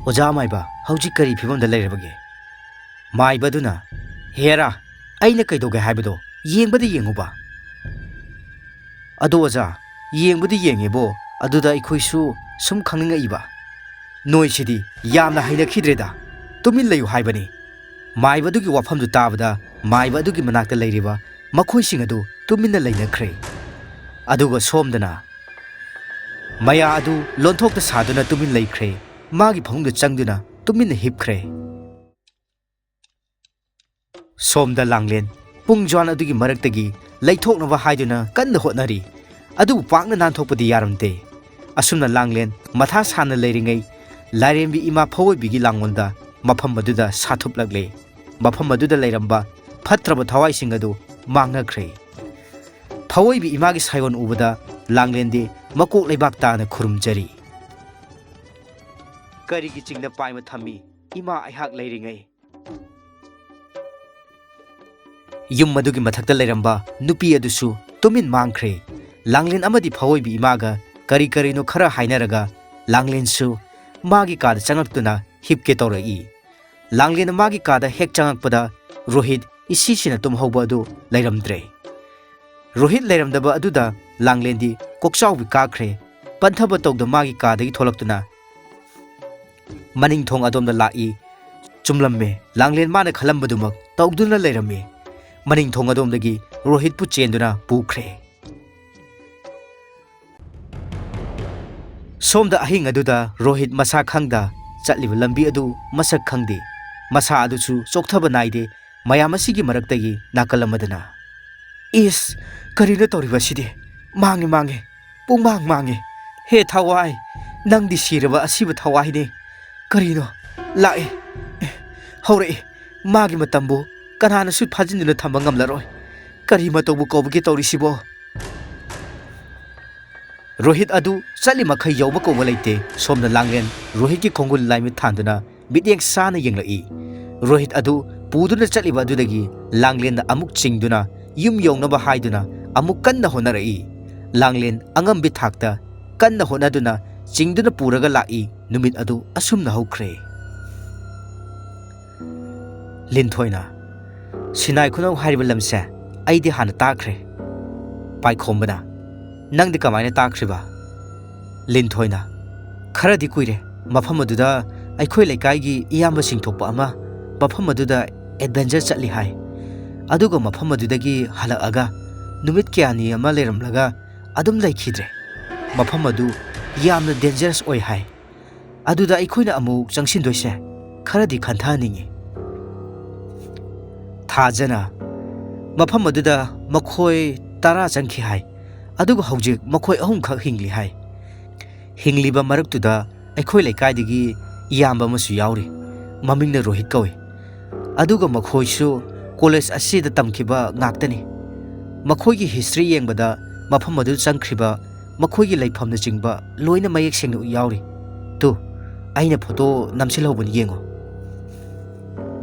ꯑꯣꯖꯥ ꯃꯥꯏꯕ ꯍꯧꯖꯤꯛ ꯀꯔꯤ ꯐꯤꯕꯝꯗ ꯂꯩꯔꯕꯒꯦ? ꯃꯥꯏꯕꯗꯨꯅ ꯍꯦꯔꯥ ꯑꯩꯅ ꯀꯩꯗꯧꯒꯦ ꯍꯥꯏꯕꯗꯣ ꯌꯦꯡꯕꯗ ꯌꯦꯡꯉꯨꯕ. ꯑꯗꯣ ꯑꯣꯖꯥ ꯌꯦꯡꯕꯗꯤ ꯌꯦꯡꯉꯦꯕꯣ ꯑꯗꯨꯗ ꯑꯩꯈꯣꯏꯁꯨ ꯁꯨꯝ ꯈꯪꯅꯤꯡꯉꯛꯏꯕ. ꯅꯣꯏꯁꯤꯗꯤ ꯌꯥꯝꯅ ꯍꯩꯅꯈꯤꯗ꯭ꯔꯦꯗ. ꯇꯨꯃꯤꯟ ꯂꯩꯌꯨ ꯍꯥꯏꯕꯅꯤ. ꯃꯥꯏꯕꯗꯨꯒꯤ ꯋꯥꯐꯝꯗꯨ ꯇꯥꯕꯗ ꯃꯥꯏꯕ ꯑꯗꯨꯒꯤ ꯃꯅꯥꯛꯇ ꯂꯩꯔꯤꯕ ꯃꯈꯣꯏꯁꯤꯡ ꯑꯗꯨ ꯇꯨꯃꯤꯟꯅ ꯂꯩꯅꯈ꯭ꯔꯦ. ꯑꯗꯨꯒ ꯁꯣꯝꯗꯅ ꯃꯌꯥ ꯑꯗꯨ ꯂꯣꯟꯊꯣꯛꯇ ꯁꯥꯗꯨꯅ ꯇꯨꯃꯤꯟ ꯂꯩꯈ꯭ꯔꯦ. ꯃꯥꯒꯤ ꯐꯃꯨꯡꯗ ꯆꯪꯗꯨꯅ ꯇꯨꯃꯤꯟꯅ ꯍꯤꯞꯈ꯭ꯔꯦ. ꯁꯣꯝꯗ ꯂꯥꯡꯂꯦꯟ ꯄꯨꯡꯖ꯭ꯋꯥꯟ ꯑꯗꯨꯒꯤ ꯃꯔꯛꯇꯒꯤ ꯂꯩꯊꯣꯛꯅꯕ ꯍꯥꯏꯗꯨꯅ ꯀꯟꯅ ꯍꯣꯠꯅꯔꯤ. ꯑꯗꯨꯕꯨ ꯄꯥꯛꯅ ꯅꯥꯟꯊꯣꯛꯄꯗꯤ ꯌꯥꯔꯝꯗꯦ. ꯑꯁꯨꯝꯅ ꯂꯥꯡꯂꯦꯟ ꯃꯊꯥ ꯁꯥꯅ ꯂꯩꯔꯤꯉꯩ ꯂꯥꯏꯔꯦꯝꯕꯤ ꯏꯃꯥ ꯐꯋꯣꯏꯕꯤꯒꯤ ꯂꯥꯡꯒꯣꯜꯗ ꯃꯐꯝ ꯑꯗꯨꯗ ꯁꯥꯊꯨꯞꯂꯛꯂꯦ. ꯃꯐꯝ ꯑꯗꯨꯗ ꯂꯩꯔꯝꯕ ꯐꯠꯇ꯭ꯔꯕ ꯊꯋꯥꯏꯁꯤꯡ ꯑꯗꯨ ꯃꯥꯡꯅꯈ꯭ꯔꯦ. ꯐꯋꯣꯏꯕꯤ ꯏꯃꯥꯒꯤ ꯁꯥꯏꯑꯣꯟ ꯎꯕꯗ ꯂꯥꯡꯂꯦꯟꯗꯤ ꯃꯀꯣꯛ ꯂꯩꯕꯥꯛ ꯇꯥꯅ ꯈꯨꯔꯨꯝꯖꯔꯤ. ꯀꯔꯤꯒꯤ ꯆꯤꯡꯗ ꯄꯥꯏꯃ ꯊꯝꯃꯤ ꯏꯃꯥ ꯑꯩꯍꯥꯛ ꯂꯩꯔꯤꯉꯩ? ꯌꯨꯝ ꯑꯗꯨꯒꯤ ꯃꯊꯛꯇ ꯂꯩꯔꯝꯕ ꯅꯨꯄꯤ ꯑꯗꯨꯁꯨ ꯇꯨꯃꯤꯟ ꯃꯥꯡꯈ꯭ꯔꯦ. ꯂꯥꯡꯂꯦꯟ ꯑꯃꯗꯤ ꯐꯋꯣꯏꯕꯤ ꯏꯃꯥꯒ ꯀꯔꯤ ꯀꯔꯤꯅꯣ ꯈꯔ ꯍꯥꯏꯅꯔꯒ ꯂꯥꯡꯂꯦꯟꯁꯨ ꯃꯥꯒꯤ ꯀꯥꯗ ꯆꯪꯉꯛꯇꯨꯅ ꯍꯤꯞꯀꯦ ꯇꯧꯔꯛꯏ. ꯂꯥꯡꯂꯦꯟ ꯃꯥꯒꯤ ꯀꯥꯗ ꯍꯦꯛ ꯆꯪꯉꯛꯄꯗ ꯔꯣꯍꯤꯠ ꯏꯁꯤꯁꯤꯅ ꯇꯨꯝꯍꯧꯕ ꯑꯗꯨ ꯂꯩꯔꯝꯗ꯭ꯔꯦ. ꯔꯣꯍꯤꯠ ꯂꯩꯔꯝꯗꯕ ꯑꯗꯨꯗ ꯂꯥꯡꯂꯦꯟꯗꯤ ꯀꯣꯛꯆꯥꯎꯕꯤ ꯀꯥꯈ꯭ꯔꯦ. ꯄꯟꯊꯕ ꯇꯧꯗ ꯃꯥꯒꯤ ꯀꯥꯗꯒꯤ ꯊꯣꯛꯂꯛꯇꯨꯅ ꯃꯅꯤꯡꯊꯣꯡ ꯑꯗꯣꯝꯗ ꯂꯥꯛꯏ. ꯆꯨꯝꯂꯝꯃꯦ. ꯂꯥꯡꯂꯦꯟ ꯃꯥꯅ ꯈꯜꯂꯝꯕꯗꯨꯃꯛ ꯇꯧꯗꯨꯅ ꯂꯩꯔꯝꯃꯦ. ꯃꯅꯤꯡꯊꯣꯡ ꯑꯗꯣꯝꯗꯒꯤ ꯔꯣꯍꯤꯠꯄꯨ ꯆꯦꯟꯗꯨꯅ ꯄꯨꯈ꯭ꯔꯦ. ꯁꯣꯝꯗ ꯑꯍꯤꯡ ꯑꯗꯨꯗ ꯔꯣꯍꯤꯠ ꯃꯁꯥ ꯈꯪꯗ ꯆꯠꯂꯤꯕ ꯂꯝꯕꯤ ꯑꯗꯨ ꯃꯁꯛ ꯈꯪꯗꯦ. ꯃꯁꯥ ꯑꯗꯨꯁꯨ ꯆꯣꯛꯊꯕ ꯅꯥꯏꯗꯦ. ꯃꯌꯥꯝ ꯑꯁꯤꯒꯤ ꯃꯔꯛꯇꯒꯤ ꯅꯥꯀꯜ ꯑꯃꯗꯅ ꯏꯁ ꯀꯔꯤꯅꯣ ꯇꯧꯔꯤꯕꯁꯤꯗꯤ? ꯃꯥꯡꯉꯦ ꯄꯨꯡꯃꯥꯡ ꯃꯥꯡꯉꯦ. ꯍꯦ ꯊꯋꯥꯏ ꯅꯪꯗꯤ ꯁꯤꯔꯕ ꯑꯁꯤꯕ ꯊꯋꯥꯏꯅꯦ. ꯀꯔꯤꯅꯣ ꯂꯥꯛꯑꯦ ꯍꯧꯔꯛꯑꯦ. ꯃꯥꯒꯤ ꯃꯇꯝꯕꯨ ꯀꯅꯥꯅꯁꯨ ꯐꯥꯖꯤꯟꯗꯨꯅ ꯊꯝꯕ ꯉꯝꯂꯔꯣꯏ. ꯀꯔꯤ ꯃꯇꯧꯕꯨ ꯀꯧꯕꯒꯦ ꯇꯧꯔꯤꯁꯤꯕꯣ? ꯔꯣꯍꯤꯠ ꯑꯗꯨ ꯆꯠꯂꯤ ꯃꯈꯩ ꯌꯧꯕ ꯀꯧꯕ ꯂꯩꯇꯦ. ꯁꯣꯝꯗ ꯂꯥꯡꯂꯦꯟ ꯔꯣꯍꯤꯠꯀꯤ ꯈꯣꯡꯒꯨꯜ ꯂꯥꯏꯃꯤꯠ ꯊꯥꯟꯗꯨꯅ ꯃꯤꯠꯌꯦꯡ ꯁꯥꯅ ꯌꯦꯡꯂꯛꯏ. ꯔꯣꯍꯤꯠ ꯑꯗꯨ ꯄꯨꯗꯨꯅ ꯆꯠꯂꯤꯕ ꯑꯗꯨꯗꯒꯤ ꯂꯥꯡꯂꯦꯟꯅ ꯑꯃꯨꯛ ꯆꯤꯡꯗꯨꯅ ꯌꯨꯝ ꯌꯧꯅꯕ ꯍꯥꯏꯗꯨꯅ ꯑꯃꯨꯛ ꯀꯟꯅ ꯍꯣꯠꯅꯔꯛꯏ. ꯂꯥꯡꯂꯦꯟ ꯑꯉꯝꯕꯤ ꯊꯥꯛꯇ ꯀꯟꯅ ꯍꯣꯠꯅꯗꯨꯅ ꯆꯤꯡꯗꯨꯅ ꯄꯨꯔꯒ ꯂꯥꯛꯏ. ꯅꯨꯃꯤꯠ ꯑꯗꯨ ꯑꯁꯨꯝꯅ ꯍꯧꯈ꯭ꯔꯦ. ꯂꯤꯟꯊꯣꯏꯅ ꯁꯤꯅꯥꯏ ꯈꯨꯅꯧ ꯍꯥꯏꯔꯤꯕ ꯂꯝꯁꯦ ꯑꯩꯗꯤ ꯍꯥꯟꯅ ꯇꯥꯈ꯭ꯔꯦ. ꯄꯥꯏꯈꯣꯝꯕꯅ ꯅꯪꯗꯤ ꯀꯃꯥꯏꯅ ꯇꯥꯈ꯭ꯔꯤꯕ? ꯂꯤꯟꯊꯣꯏꯅ ꯈꯔꯗꯤ ꯀꯨꯏꯔꯦ. ꯃꯐꯝ ꯑꯗꯨꯗ ꯑꯩꯈꯣꯏ ꯂꯩꯀꯥꯏꯒꯤ ꯏꯌꯥꯝꯕꯁꯤꯡ ꯊꯣꯛꯄ ꯑꯃ ꯃꯐꯝ ꯑꯗꯨꯗ ꯑꯦꯗꯚꯦꯟꯆꯔ ꯆꯠꯂꯤ ꯍꯥꯏ. ꯑꯗꯨꯒ ꯃꯐꯝ ꯑꯗꯨꯗꯒꯤ ꯍꯜꯂꯛꯑꯒ ꯅꯨꯃꯤꯠ ꯀꯌꯥꯅꯤ ꯑꯃ ꯂꯩꯔꯝꯂꯒ ꯑꯗꯨꯝ ꯂꯩꯈꯤꯗ꯭ꯔꯦ. ꯃꯐꯝ ꯑꯗꯨ ꯌꯥꯝꯅ ꯗꯦꯟꯖꯔꯁ ꯑꯣꯏ ꯍꯥꯏ. ꯑꯗꯨꯗ ꯑꯩꯈꯣꯏꯅ ꯑꯃꯨꯛ ꯆꯪꯁꯤꯟꯗꯣꯏꯁꯦ ꯈꯔꯗꯤ ꯈꯟꯊꯍꯟꯅꯤꯡꯉꯤ. ꯊꯥꯖꯅ ꯃꯐꯝ ꯑꯗꯨꯗ ꯃꯈꯣꯏ 10 ꯆꯪꯈꯤ ꯍꯥꯏ. ꯑꯗꯨꯒ ꯍꯧꯖꯤꯛ ꯃꯈꯣꯏ 3ꯈꯛ ꯍꯤꯡꯂꯤ ꯍꯥꯏ. ꯍꯤꯡꯂꯤꯕ ꯃꯔꯛꯇꯨꯗ ꯑꯩꯈꯣꯏ ꯂꯩꯀꯥꯏꯗꯒꯤ ꯏꯌꯥꯝꯕ ꯑꯃꯁꯨ ꯌꯥꯎꯔꯤ. ꯃꯃꯤꯡꯅ ꯔꯣꯍꯤꯠ ꯀꯧꯏ. ꯑꯗꯨꯒ ꯃꯈꯣꯏꯁꯨ ꯀꯣꯂꯦꯖ ꯑꯁꯤꯗ ꯇꯝꯈꯤꯕ ꯉꯥꯛꯇꯅꯤ. ꯃꯈꯣꯏꯒꯤ ꯍꯤꯁꯇ꯭ꯔꯤ ꯌꯦꯡꯕꯗ ꯃꯐꯝ ꯑꯗꯨ ꯆꯪꯈ꯭ꯔꯤꯕ ꯃꯈꯣꯏꯒꯤ ꯂꯩꯐꯝꯅꯆꯤꯡꯕ ꯂꯣꯏꯅ ꯃꯌꯦꯛ ꯁꯦꯡꯅ ꯌꯥꯎꯔꯤ. ꯇꯨ ꯑꯩꯅ ꯐꯣꯇꯣ ꯅꯝꯁꯤꯜꯍꯧꯕꯅꯤ ꯌꯦꯡꯉꯣ.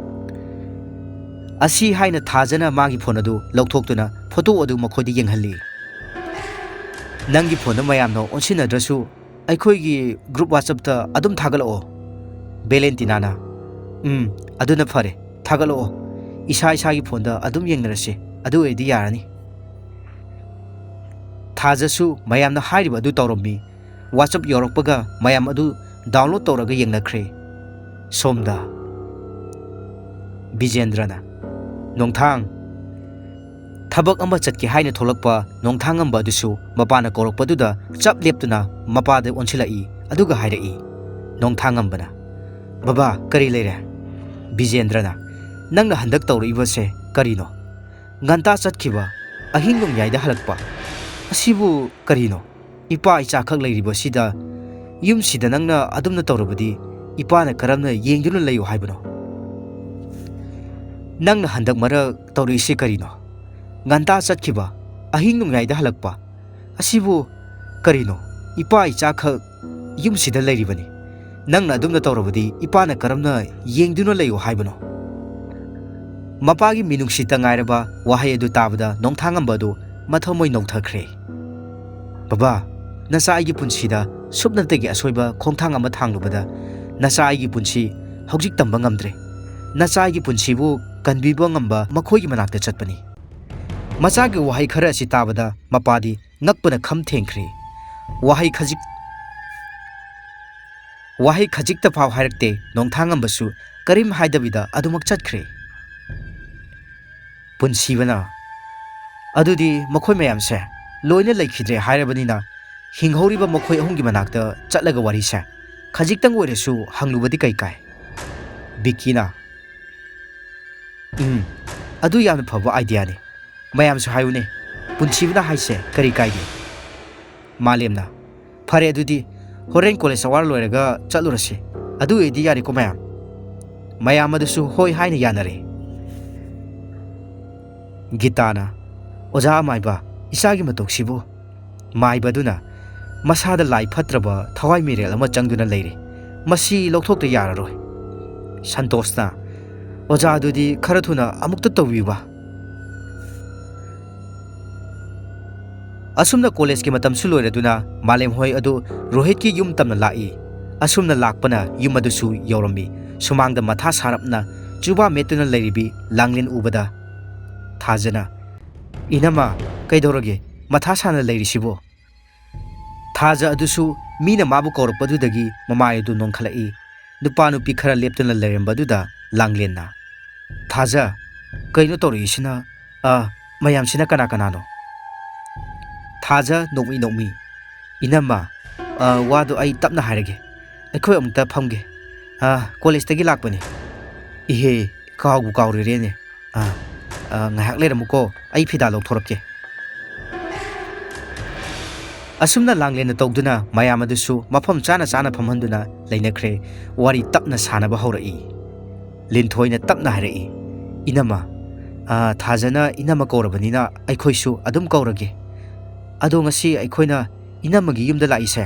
ꯑꯁꯤ ꯍꯥꯏꯅ ꯊꯥꯖꯅ ꯃꯥꯒꯤ ꯐꯣꯟ ꯑꯗꯨ ꯂꯧꯊꯣꯛꯇꯨꯅ ꯐꯣꯇꯣ ꯑꯗꯨ ꯃꯈꯣꯏꯗ ꯌꯦꯡꯍꯜꯂꯤ. ꯅꯪꯒꯤ ꯐꯣꯟꯗ ꯃꯌꯥꯝꯅ ꯑꯣꯟꯁꯤꯟꯅꯗ꯭ꯔꯁꯨ ꯑꯩꯈꯣꯏꯒꯤ ꯒ꯭ꯔꯨꯞ ꯋꯥꯆꯞꯇ ꯑꯗꯨꯝ ꯊꯥꯒꯠꯂꯛꯑꯣ. ꯚꯦꯂꯦꯟꯇꯤꯅꯥꯅ ꯑꯗꯨꯅ ꯐꯔꯦ. ꯊꯥꯒꯠꯂꯛꯑꯣ. ꯏꯁꯥꯒꯤ ꯐꯣꯟꯗ ꯑꯗꯨꯝ ꯌꯦꯡꯅꯔꯁꯤ. ꯑꯗꯨ ꯑꯣꯏꯔꯗꯤ ꯌꯥꯔꯅꯤ. ꯊꯥꯖꯁꯨ ꯃꯌꯥꯝꯅ ꯍꯥꯏꯔꯤꯕ ꯑꯗꯨ ꯇꯧꯔꯝꯃꯤ. ꯋꯥꯆꯞ ꯌꯧꯔꯛꯄꯒ ꯃꯌꯥꯝ ꯑꯗꯨ ꯗꯥꯎꯟꯂꯣꯗ ꯇꯧꯔꯒ ꯌꯦꯡꯅꯈ꯭ꯔꯦ. ꯁꯣꯝꯗ ꯕꯤꯖꯦꯟꯗ꯭ꯔꯅ ꯅꯣꯡꯊꯥꯡ ꯊꯕꯛ ꯑꯃ ꯆꯠꯀꯦ ꯍꯥꯏꯅ ꯊꯣꯛꯂꯛꯄ ꯅꯣꯡꯊꯥꯡꯉꯝꯕ ꯑꯗꯨꯁꯨ ꯃꯄꯥꯅ ꯀꯧꯔꯛꯄꯗꯨꯗ ꯆꯞ ꯂꯦꯞꯇꯨꯅ ꯃꯄꯥꯗ ꯑꯣꯟꯁꯤꯜꯂꯛꯏ. ꯑꯗꯨꯒ ꯍꯥꯏꯔꯛꯏ. ꯅꯣꯡꯊꯥꯡꯉꯝꯕꯅ ꯕꯕꯥ ꯀꯔꯤ ꯂꯩꯔꯦ? ꯕꯤꯖꯦꯟꯗ꯭ꯔꯅ ꯅꯪꯅ ꯍꯟꯗꯛ ꯇꯧꯔꯛꯏꯕꯁꯦ ꯀꯔꯤꯅꯣ? ꯉꯟꯇꯥ ꯆꯠꯈꯤꯕ ꯑꯍꯤꯡ ꯅꯣꯡꯌꯥꯏꯗ ꯍꯜꯂꯛꯄ ꯑꯁꯤꯕꯨ ꯀꯔꯤꯅꯣ? ꯏꯄꯥ ꯏꯆꯥꯈꯛ ꯂꯩꯔꯤꯕꯁꯤꯗ ꯌꯨꯝꯁꯤꯗ ꯅꯪꯅ ꯑꯗꯨꯝꯅ ꯇꯧꯔꯕꯗꯤ ꯏꯄꯥꯅ ꯀꯔꯝꯅ ꯌꯦꯡꯗꯨꯅ ꯂꯩꯌꯨ ꯍꯥꯏꯕꯅꯣ? ꯅꯪꯅ ꯍꯟꯗꯛ ꯃꯔꯛ ꯇꯧꯔꯛꯏꯁꯤ ꯀꯔꯤꯅꯣ? ꯉꯟꯇꯥ ꯆꯠꯈꯤꯕ ꯑꯍꯤꯡ ꯅꯣꯡꯌꯥꯏꯗ ꯍꯜꯂꯛꯄ ꯑꯁꯤꯕꯨ ꯀꯔꯤꯅꯣ? ꯏꯄꯥ ꯏꯆꯥꯈꯛ ꯌꯨꯝꯁꯤꯗ ꯂꯩꯔꯤꯕꯅꯤ. ꯅꯪꯅ ꯑꯗꯨꯝꯅ ꯇꯧꯔꯕꯗꯤ ꯏꯄꯥꯅ ꯀꯔꯝꯅ ꯌꯦꯡꯗꯨꯅ ꯂꯩꯌꯨ ꯍꯥꯏꯕꯅꯣ? ꯃꯄꯥꯒꯤ ꯃꯤꯅꯨꯡꯁꯤꯇ ꯉꯥꯏꯔꯕ ꯋꯥꯍꯩ ꯑꯗꯨ ꯇꯥꯕꯗ ꯅꯣꯡꯊꯥꯡꯉꯝꯕ ꯑꯗꯨ ꯃꯊꯃꯣꯏ ꯅꯧꯊꯈ꯭ꯔꯦ. ꯕꯕꯥ ꯅꯆꯥ ꯑꯩꯒꯤ ꯄꯨꯟꯁꯤꯗ ꯁꯨꯞꯅꯇꯒꯤ ꯑꯁꯣꯏꯕ ꯈꯣꯡꯊꯥꯡ ꯑꯃ ꯊꯥꯡꯂꯨꯕꯗ ꯅꯆꯥꯒꯤ ꯄꯨꯟꯁꯤ ꯍꯧꯖꯤꯛ ꯇꯝꯕ ꯉꯝꯗ꯭ꯔꯦ ꯅꯆꯥꯒꯤ ꯄꯨꯟꯁꯤꯕꯨ ꯀꯟꯕꯤꯕ ꯉꯝꯕ ꯃꯈꯣꯏꯒꯤ ꯃꯅꯥꯛꯇ ꯆꯠꯄꯅꯤ ꯃꯆꯥꯒꯤ ꯋꯥꯍꯩ ꯈꯔ ꯑꯁꯤ ꯇꯥꯕꯗ ꯃꯄꯥꯗꯤ ꯉꯛꯄꯅ ꯈꯝ ꯊꯦꯡꯈ꯭ꯔꯦ ꯋꯥꯍꯩ ꯈꯖꯤꯛꯇ ꯐꯥꯎ ꯍꯥꯏꯔꯛꯇꯦ ꯅꯣꯡꯊꯥꯡꯉꯝꯕꯁꯨ ꯀꯔꯤꯝ ꯍꯥꯏꯗꯕꯤꯗ ꯑꯗꯨꯃꯛ ꯆꯠꯈ꯭ꯔꯦ ꯄꯨꯟꯁꯤꯕꯅ ꯑꯗꯨꯗꯤ ꯃꯈꯣꯏ ꯃꯌꯥꯝꯁꯦ ꯂꯣꯏꯅ ꯂꯩꯈꯤꯗ꯭ꯔꯦ ꯍꯥꯏꯔꯕꯅꯤꯅ ꯍꯤꯡꯍꯧꯔꯤꯕ ꯃꯈꯣꯏ ꯑꯍꯨꯝꯒꯤ ꯃꯅꯥꯛꯇ ꯆꯠꯂꯒ ꯋꯥꯔꯤꯁꯦ ꯈꯖꯤꯛꯇꯪ ꯑꯣꯏꯔꯁꯨ ꯍꯪꯂꯨꯕꯗꯤ ꯀꯩ ꯀꯥꯏ ꯕꯤꯀꯤꯅ ꯑꯗꯨ ꯌꯥꯝꯅ ꯐꯕ ꯑꯥꯏꯗꯤꯌꯥꯅꯤ ꯃꯌꯥꯝꯁꯨ ꯍꯥꯏꯌꯨꯅꯦ ꯄꯨꯟꯁꯤꯕꯅ ꯍꯥꯏꯁꯦ ꯀꯔꯤ ꯀꯥꯏꯒꯦ ꯃꯥꯂꯦꯝꯅ ꯐꯔꯦ ꯑꯗꯨꯗꯤ ꯍꯣꯔꯦꯟ ꯀꯣꯂꯦꯖ ꯑꯋꯥꯔ ꯂꯣꯏꯔꯒ ꯆꯠꯂꯨꯔꯁꯤ ꯑꯗꯨ ꯑꯣꯏꯗꯤ ꯌꯥꯔꯦꯀꯣ ꯃꯌꯥꯝ ꯑꯗꯨꯁꯨ ꯍꯣꯏ ꯍꯥꯏꯅ ꯌꯥꯅꯔꯦ ꯒꯤꯇꯥꯅ ꯑꯣꯖꯥ ꯑꯃꯥꯏꯕ ꯏꯆꯥꯒꯤ ꯃꯇꯧꯁꯤꯕꯨ ꯃꯥꯏꯕꯗꯨꯅ ꯃꯁꯥꯗ ꯂꯥꯏ ꯐꯠꯇ꯭ꯔꯕ ꯊꯋꯥꯏ ꯃꯤꯔꯦꯜ ꯑꯃ ꯆꯪꯗꯨꯅ ꯂꯩꯔꯦ ꯃꯁꯤ ꯂꯧꯊꯣꯛꯇ ꯌꯥꯔꯔꯣꯏ ꯁꯟꯇꯣꯁꯅ ꯑꯣꯖꯥ ꯑꯗꯨꯗꯤ ꯈꯔ ꯊꯨꯅ ꯑꯃꯨꯛꯇ ꯇꯧꯕꯤꯌꯨꯕ ꯑꯁꯨꯝꯅ ꯀꯣꯂꯦꯖꯀꯤ ꯃꯇꯝꯁꯨ ꯂꯣꯏꯔꯗꯨꯅ ꯃꯥꯂꯦꯝ ꯍꯣꯏ ꯑꯗꯨ ꯔꯣꯍꯤꯠꯀꯤ ꯌꯨꯝ ꯇꯝꯅ ꯂꯥꯛꯏ ꯑꯁꯨꯝꯅ ꯂꯥꯛꯄꯅ ꯌꯨꯝ ꯑꯗꯨꯁꯨ ꯌꯧꯔꯝꯃꯤ ꯁꯨꯃꯥꯡꯗ ꯃꯊꯥ ꯁꯥꯔꯞꯅ ꯆꯨꯕꯥ ꯃꯦꯠꯇꯨꯅ ꯂꯩꯔꯤꯕꯤ ꯂꯥꯡꯂꯦꯟ ꯎꯕꯗ ꯊꯥꯖꯅ ꯏꯅꯝꯃ ꯀꯩꯗꯧꯔꯒꯦ ꯃꯊꯥ ꯁꯥꯅ ꯂꯩꯔꯤꯁꯤꯕꯣ ꯊꯥꯖ ꯑꯗꯨꯁꯨ ꯃꯤꯅ ꯃꯥꯕꯨ ꯀꯧꯔꯛꯄꯗꯨꯗꯒꯤ ꯃꯃꯥꯏ ꯑꯗꯨ ꯅꯣꯡꯈꯠꯂꯛꯏ ꯅꯨꯄꯥ ꯅꯨꯄꯤ ꯈꯔ ꯂꯦꯞꯇꯨꯅ ꯂꯩꯔꯝꯕꯗꯨꯗ ꯂꯥꯡꯂꯦꯟꯅ ꯊꯥꯖ ꯀꯩꯅꯣ ꯇꯧꯔꯛꯏꯁꯤꯅ ꯃꯌꯥꯝꯁꯤꯅ ꯀꯅꯥ ꯀꯅꯥꯅꯣ ꯊꯥꯖ ꯅꯣꯛꯃꯤ ꯏꯅꯝꯃ ꯋꯥꯗꯣ ꯑꯩ ꯇꯞꯅ ꯍꯥꯏꯔꯒꯦ ꯑꯩꯈꯣꯏ ꯑꯃꯨꯛꯇ ꯐꯝꯒꯦ ꯀꯣꯂꯦꯖꯇꯒꯤ ꯂꯥꯛꯄꯅꯤ ꯏꯍꯦ ꯀꯥꯎꯕꯨ ꯀꯥꯎꯔꯨꯔꯦꯅꯦ ꯉꯥꯏꯍꯥꯛ ꯂꯩꯔꯝꯃꯨꯀꯣ ꯑꯩ ꯐꯤꯗꯥ ꯂꯧꯊꯣꯔꯛꯀꯦ ꯑꯁꯨꯝꯅ ꯂꯥꯡꯂꯦꯟꯅ ꯇꯧꯗꯨꯅ ꯃꯌꯥꯝ ꯑꯗꯨꯁꯨ ꯃꯐꯝ ꯆꯥꯅ ꯆꯥꯅ ꯐꯝꯍꯟꯗꯨꯅ ꯂꯩꯅꯈ꯭ꯔꯦ ꯋꯥꯔꯤ ꯇꯞꯅ ꯁꯥꯅꯕ ꯍꯧꯔꯛꯏ ꯂꯤꯟꯊꯣꯏꯅ ꯇꯞꯅ ꯍꯥꯏꯔꯛꯏ ꯏꯅꯝꯃ ꯊꯥꯖꯅ ꯏꯅꯝꯃ ꯀꯧꯔꯕꯅꯤꯅ ꯑꯩꯈꯣꯏꯁꯨ ꯑꯗꯨꯝ ꯀꯧꯔꯒꯦ ꯑꯗꯣ ꯉꯁꯤ ꯑꯩꯈꯣꯏꯅ ꯏꯅꯝꯃꯒꯤ ꯌꯨꯝꯗ ꯂꯥꯛꯏꯁꯦ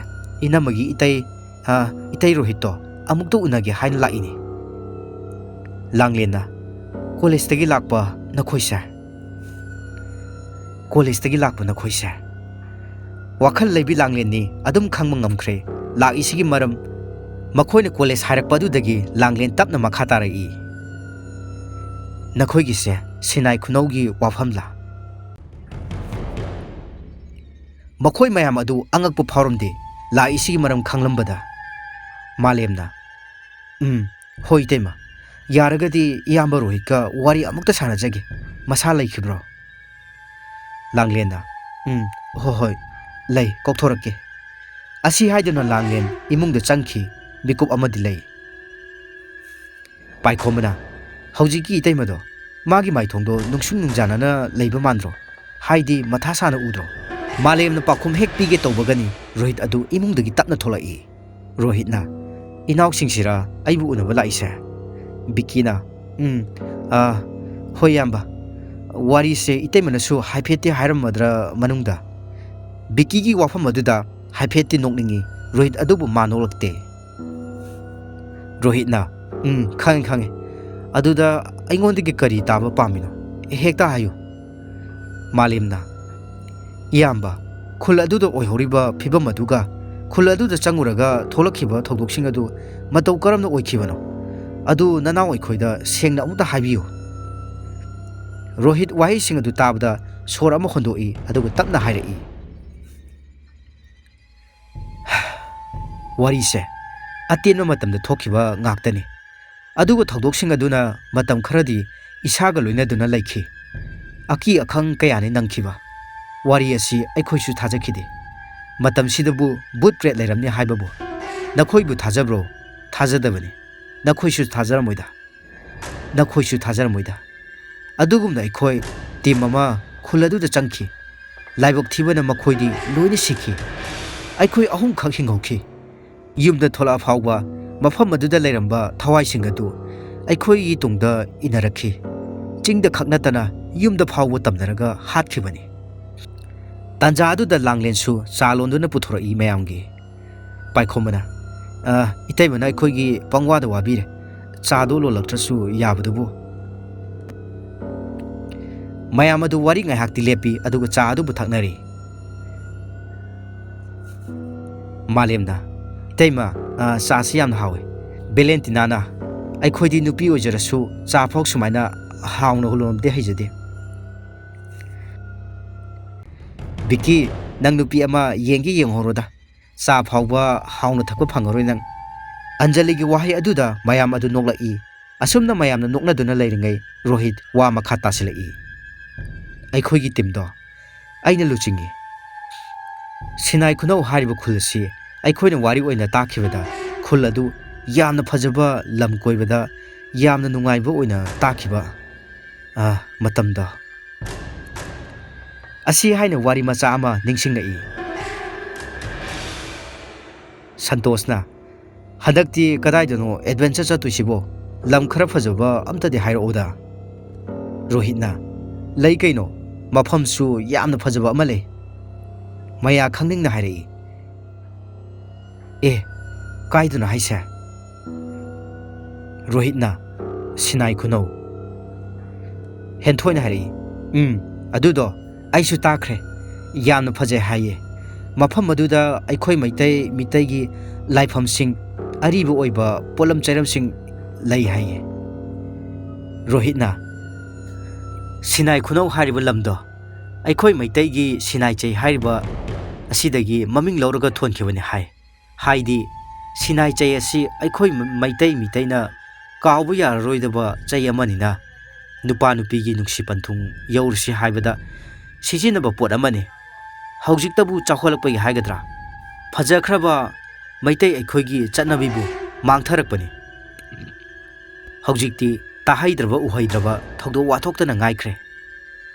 ꯏꯅꯝꯃꯒꯤ ꯏꯇꯩ ꯔꯣꯍꯤꯠꯇꯣ ꯑꯃꯨꯛꯇ ꯎꯅꯒꯦ ꯍꯥꯏꯅ ꯂꯥꯛꯏꯅꯤ ꯂꯥꯡꯂꯦꯟꯅ ꯀꯣꯂꯦꯖꯇꯒꯤ ꯂꯥꯛꯄ ꯅꯈꯣꯏꯁꯦ ꯋꯥꯈꯜ ꯂꯩꯕꯤ ꯂꯥꯡꯂꯦꯟꯅꯤ ꯑꯗꯨꯝ ꯈꯪꯕ ꯉꯝꯈ꯭ꯔꯦ ꯂꯥꯛꯏꯁꯤꯒꯤ ꯃꯔꯝ ꯃꯈꯣꯏꯅ ꯀꯣꯂꯦꯖ ꯍꯥꯏꯔꯛꯄ ꯑꯗꯨꯗꯒꯤ ꯂꯥꯡꯂꯦꯟ ꯇꯞꯅ ꯃꯈꯥ ꯇꯥꯔꯛꯏ ꯅꯈꯣꯏꯒꯤꯁꯦ ꯁꯤꯅꯥꯏ ꯈꯨꯅꯧꯒꯤ ꯋꯥꯐꯝꯂꯥ ꯃꯈꯣꯏ ꯃꯌꯥꯝ ꯑꯗꯨ ꯑꯉꯛꯄ ꯐꯥꯎꯔꯝꯗꯦ ꯂꯥꯛꯏꯁꯤꯒꯤ ꯃꯔꯝ ꯈꯪꯂꯝꯕꯗ ꯃꯥꯂꯦꯝꯅ ꯍꯣꯏ ꯏꯇꯩꯃ ꯌꯥꯔꯒꯗꯤ ꯏꯌꯥꯝꯕ ꯔꯣꯍꯤꯠꯀ ꯋꯥꯔꯤ ꯑꯃꯨꯛꯇ ꯁꯥꯟꯅꯖꯒꯦ ꯃꯁꯥ ꯂꯩꯈꯤꯕ꯭ꯔꯣ ꯂꯥꯡꯂꯦꯟꯅ ꯍꯣꯏ ꯂꯩ ꯀꯧꯊꯣꯔꯛꯀꯦ ꯑꯁꯤ ꯍꯥꯏꯗꯨꯅ ꯂꯥꯡꯂꯦꯟ ꯏꯃꯨꯡꯗ ꯆꯪꯈꯤ ꯃꯤꯀꯨꯞ ꯑꯃꯗꯤ ꯂꯩ ꯄꯥꯏꯈꯣꯝꯕꯅ ꯍꯧꯖꯤꯛꯀꯤ ꯏꯇꯩꯃꯗꯣ ꯃꯥꯒꯤ ꯃꯥꯏꯊꯣꯡꯗꯣ ꯅꯨꯡꯁꯨꯡ ꯅꯨꯡꯖꯥꯅꯅ ꯂꯩꯕ ꯃꯥꯟꯗ꯭ꯔꯣ ꯍꯥꯏꯗꯤ ꯃꯊꯥ ꯁꯥꯅ ꯎꯗ꯭ꯔꯣ ꯃꯥꯂꯦꯝꯅ ꯄꯥꯎꯈꯨꯝ ꯍꯦꯛ ꯄꯤꯒꯦ ꯇꯧꯕꯒꯅꯤ ꯔꯣꯍꯤꯠ ꯑꯗꯨ ꯏꯃꯨꯡꯗꯒꯤ ꯇꯞꯅ ꯊꯣꯛꯂꯛꯏ ꯔꯣꯍꯤꯠꯅ ꯏꯅꯥꯎꯁꯤꯡꯁꯤꯔ ꯑꯩꯕꯨ ꯎꯅꯕ ꯂꯥꯛꯏꯁꯦ ꯕꯤꯀꯤꯅ ꯍꯣꯏ ꯏꯌꯥꯝꯕ ꯋꯥꯔꯤꯁꯦ ꯏꯇꯩꯃꯅꯁꯨ ꯍꯥꯏꯐꯦꯠꯇꯤ ꯍꯥꯏꯔꯝꯃꯗ꯭ꯔꯥ ꯃꯅꯨꯡꯗ ꯕꯤꯀꯤꯒꯤ ꯋꯥꯐꯝ ꯑꯗꯨꯗ ꯍꯥꯏꯐꯦꯠꯇꯤ ꯅꯣꯛꯅꯤꯡꯉꯤ ꯔꯣꯍꯤꯠ ꯑꯗꯨꯕꯨ ꯃꯥ ꯅꯣꯛꯂꯛꯇꯦ ꯔꯣꯍꯤꯠꯅ ꯈꯪꯉꯦ ꯑꯗꯨꯗ ꯑꯩꯉꯣꯟꯗꯒꯤ ꯀꯔꯤ ꯇꯥꯕ ꯄꯥꯝꯃꯤꯅꯣ ꯍꯦꯛꯇ ꯍꯥꯏꯌꯨ ꯃꯥꯂꯦꯝꯅ ꯏꯌꯥꯝꯕ ꯈꯨꯜ ꯑꯗꯨꯗ ꯑꯣꯏꯍꯧꯔꯤꯕ ꯐꯤꯕꯝ ꯑꯗꯨꯒ ꯈꯨꯜ ꯑꯗꯨꯗ ꯆꯪꯉꯨꯔꯒ ꯊꯣꯛꯂꯛꯈꯤꯕ ꯊꯧꯗꯣꯛꯁꯤꯡ ꯑꯗꯨ ꯃꯇꯧ ꯀꯔꯝꯅ ꯑꯣꯏꯈꯤꯕꯅꯣ ꯑꯗꯨ ꯅꯅꯥꯎ ꯑꯩꯈꯣꯏꯗ ꯁꯦꯡꯅ ꯑꯃꯨꯛꯇ ꯍꯥꯏꯕꯤꯌꯨ ꯔꯣꯍꯤꯠ ꯋꯥꯍꯩꯁꯤꯡ ꯑꯗꯨ ꯇꯥꯕꯗ ꯁꯣꯔ ꯑꯃ ꯍꯣꯟꯗꯣꯛꯏ ꯑꯗꯨꯒ ꯇꯞꯅ ꯍꯥꯏꯔꯛꯏ ꯋꯥꯔꯤꯁꯦ ꯑꯇꯦꯟꯕ ꯃꯇꯝꯗ ꯊꯣꯛꯈꯤꯕ ꯉꯥꯛꯇꯅꯤ ꯑꯗꯨꯒ ꯊꯧꯗꯣꯛꯁꯤꯡ ꯑꯗꯨꯅ ꯃꯇꯝ ꯈꯔꯗꯤ ꯏꯁꯥꯒ ꯂꯣꯏꯅꯗꯨꯅ ꯂꯩꯈꯤ ꯑꯀꯤ ꯑꯈꯪ ꯀꯌꯥꯅꯤ ꯅꯪꯈꯤꯕ ꯋꯥꯔꯤ ꯑꯁꯤ ꯑꯩꯈꯣꯏꯁꯨ ꯊꯥꯖꯈꯤꯗꯦ ꯃꯇꯝꯁꯤꯗꯕꯨ ꯕꯨꯠ ꯄ꯭ꯔꯦꯠ ꯂꯩꯔꯝꯅꯤ ꯍꯥꯏꯕꯕꯨ ꯅꯈꯣꯏꯕꯨ ꯊꯥꯖꯕ꯭ꯔꯣ ꯊꯥꯖꯗꯕꯅꯤ ꯅꯈꯣꯏꯁꯨ ꯊꯥꯖꯔꯝꯃꯣꯏꯗ ꯑꯗꯨꯒꯨꯝꯅ ꯑꯩꯈꯣই ꯇꯤꯝ ꯑꯃ ꯈꯨꯜ ꯑꯗꯨꯗ ꯆꯪꯈꯤ ꯂꯥꯏꯕꯛ ꯊꯤꯕꯅ ꯃꯈꯣꯏꯗꯤ ꯂꯣꯏꯅ ꯁꯤꯈꯤ ꯑꯩꯈꯣꯏ ꯑꯍꯨꯝꯈꯛ ꯍꯤꯡꯍꯧꯈꯤ ꯌꯨꯝꯗ ꯊꯣꯛꯂꯛꯑ ꯐꯥꯎꯕ ꯃꯐꯝ ꯑꯗꯨꯗ ꯂꯩꯔꯝꯕ ꯊꯋꯥꯏꯁꯤꯡ ꯑꯗꯨ ꯑꯩꯈꯣꯏꯒꯤ ꯇꯨꯡꯗ ꯏꯟꯅꯔꯛꯈꯤ ꯆꯤꯡꯗ ꯈꯛ ꯅꯠꯇꯅ ꯌꯨꯝꯗ ꯐꯥꯎꯕ ꯇꯝꯅꯔꯒ ꯍꯥꯠꯈꯤꯕꯅꯤ ꯇꯥꯟꯖꯥ ꯑꯗꯨꯗ ꯂꯥꯡꯂꯦꯟꯁꯨ ꯆꯥ ꯂꯣꯟꯗꯨꯅ ꯄꯨꯊꯣꯔꯛꯏ ꯃꯌꯥꯝꯒꯤ ꯄꯥꯏꯈꯣꯝꯕꯅ ꯏꯇꯩꯃꯅ ꯑꯩꯈꯣꯏꯒꯤ ꯄꯪꯋꯥꯗ ꯋꯥꯕꯤꯔꯦ ꯆꯥꯗꯣ ꯂꯣꯜꯂꯛꯇ꯭ꯔꯁꯨ ꯌꯥꯕꯗꯨꯕꯨ ꯃꯌꯥꯝ ꯑꯗꯨ ꯋꯥꯔꯤ ꯉꯥꯏꯍꯥꯛꯇꯤ ꯂꯦꯞꯄꯤ ꯑꯗꯨꯒ ꯆꯥ ꯑꯗꯨꯕꯨ ꯊꯛꯅꯔꯤ ꯃꯥꯂꯦꯝꯅ ꯏꯇꯩꯃ ꯆꯥꯁꯤ ꯌꯥꯝꯅ ꯍꯥꯎꯏ ꯕꯦꯂꯦꯟꯇꯤꯅꯥꯅ ꯑꯩꯈꯣꯏꯗꯤ ꯅꯨꯄꯤ ꯑꯣꯏꯖꯔꯁꯨ ꯆꯥꯐꯥꯎ ꯁꯨꯃꯥꯏꯅ ꯍꯥꯎꯅ ꯍꯨꯜꯂꯣꯝꯗꯤ ꯍꯩꯖꯗꯦ ꯕꯤꯀꯤ ꯅꯪ ꯅꯨꯄꯤ ꯑꯃ ꯌꯦꯡꯒꯦ ꯌꯦꯡꯍꯧꯔꯣꯗ ꯆꯥ ꯐꯥꯎꯕ ꯍꯥꯎꯅ ꯊꯛꯄ ꯐꯪꯉꯔꯣꯏ ꯅꯪ ꯑꯟꯖꯂꯤꯒꯤ ꯋꯥꯍꯩ ꯑꯗꯨꯗ ꯃꯌꯥꯝ ꯑꯗꯨ ꯅꯣꯛꯂꯛꯏ ꯑꯁꯨꯝꯅ ꯃꯌꯥꯝꯅ ꯅꯣꯛꯅꯗꯨꯅ ꯂꯩꯔꯤꯉꯩ ꯔꯣꯍꯤꯠ ꯋꯥ ꯃꯈꯥ ꯇꯥꯁꯤꯜꯂꯛꯏ ꯑꯩꯈꯣꯏꯒꯤ ꯇꯤꯝꯗꯣ ꯑꯩꯅ ꯂꯨꯆꯤꯡꯉꯤ ꯁꯤꯅꯥꯏ ꯈꯨꯅꯧ ꯍꯥꯏꯔꯤꯕ ꯈꯨꯜ ꯑꯁꯤ ꯑꯩꯈꯣꯏꯅ ꯋꯥꯔꯤ ꯑꯣꯏꯅ ꯇꯥꯈꯤꯕꯗ ꯈꯨꯜ ꯑꯗꯨ ꯌꯥꯝꯅ ꯐꯖꯕ ꯂꯝ ꯀꯣꯏꯕꯗ ꯌꯥꯝꯅ ꯅꯨꯡꯉꯥꯏꯕ ꯑꯣꯏꯅ ꯇꯥꯈꯤꯕ ꯃꯇꯝꯗꯣ ꯑꯁꯤ ꯍꯥꯏꯅ ꯋꯥꯔꯤ ꯃꯆꯥ ꯑꯃ ꯅꯤꯡꯁꯤꯡꯂꯛꯏ ꯁꯟꯇꯣꯁꯅ ꯍꯟꯗꯛꯇꯤ ꯀꯗꯥꯏꯗꯅꯣ ꯑꯦꯗꯚꯦꯟꯆꯔ ꯆꯠꯇꯣꯏꯁꯤꯕꯣ ꯂꯝꯈꯔ ꯐꯖꯕ ꯑꯝꯇꯗꯤ ꯍꯥꯏꯔꯛꯑꯣꯗ ꯔꯣꯍꯤꯠꯅ ꯂꯩ ꯀꯩꯅꯣ ꯃꯐꯝꯁꯨ ꯌꯥꯝꯅ ꯐꯖꯕ ꯑꯃ ꯂꯩ ꯃꯌꯥ ꯈꯪꯅꯤꯡꯅ ꯍꯥꯏꯔꯛꯏ ꯑꯦ ꯀꯥꯏꯗꯅꯣ ꯍꯥꯏꯁꯦ ꯔꯣꯍꯤꯠꯅ ꯁꯤꯅꯥꯏ ꯈꯨꯅꯧ ꯍꯦꯟꯊꯣꯏꯅ ꯍꯥꯏꯔꯛꯏ ꯑꯗꯨꯗꯣ ꯑꯩꯁꯨ ꯇꯥꯈ꯭ꯔꯦ ꯌꯥꯝꯅ ꯐꯖꯩ ꯍꯥꯏꯌꯦ ꯃꯐꯝ ꯑꯗꯨꯗ ꯑꯩꯈꯣꯏ ꯃꯤꯇꯩꯒꯤ ꯂꯥꯏꯐꯝꯁꯤꯡ ꯑꯔꯤꯕ ꯑꯣꯏꯕ ꯄꯣꯠꯂꯝ ꯆꯩꯔꯝꯁꯤꯡ ꯂꯩ ꯍꯥꯏꯌꯦ ꯔꯣꯍꯤꯠꯅ ꯁꯤꯅꯥꯏ ꯈꯨꯅꯧ ꯍꯥꯏꯔꯤꯕ ꯂꯝꯗꯣ ꯑꯩꯈꯣꯏ ꯃꯩꯇꯩꯒꯤ ꯁꯤꯅꯥꯏꯆꯩ ꯍꯥꯏꯔꯤꯕ ꯑꯁꯤꯗꯒꯤ ꯃꯃꯤꯡ ꯂꯧꯔꯒ ꯊꯣꯟꯈꯤꯕꯅꯤ ꯍꯥꯏꯗꯤ ꯁꯤꯅꯥꯏꯆꯩ ꯑꯁꯤ ꯑꯩꯈꯣꯏ ꯃꯩꯇꯩꯅ ꯀꯥꯎꯕ ꯌꯥꯔꯔꯣꯏꯗꯕ ꯆꯩ ꯑꯃꯅꯤꯅ ꯅꯨꯄꯥ ꯅꯨꯄꯤꯒꯤ ꯅꯨꯡꯁꯤ ꯄꯟꯊꯨꯡ ꯌꯧꯔꯁꯤ ꯍꯥꯏꯕꯗ ꯁꯤꯖꯤꯟꯅꯕ ꯄꯣꯠ ꯑꯃꯅꯤ ꯍꯧꯖꯤꯛꯇꯕꯨ ꯆꯥꯎꯈꯠꯂꯛꯄꯒꯤ ꯍꯥꯏꯒꯗ꯭ꯔꯥ ꯐꯖꯈ꯭ꯔꯕ ꯃꯩꯇꯩ ꯑꯩꯈꯣꯏꯒꯤ ꯆꯠꯅꯕꯤꯕꯨ ꯃꯥꯡꯊꯔꯛꯄꯅꯤ ꯍꯧꯖꯤꯛꯇꯤ ꯇꯥꯍꯩꯗ꯭ꯔꯕ ꯎꯍꯩꯗ꯭ꯔꯕ ꯊꯧꯗꯣꯛ ꯋꯥꯊꯣꯛꯇꯅ ꯉꯥꯏꯈ꯭ꯔꯦ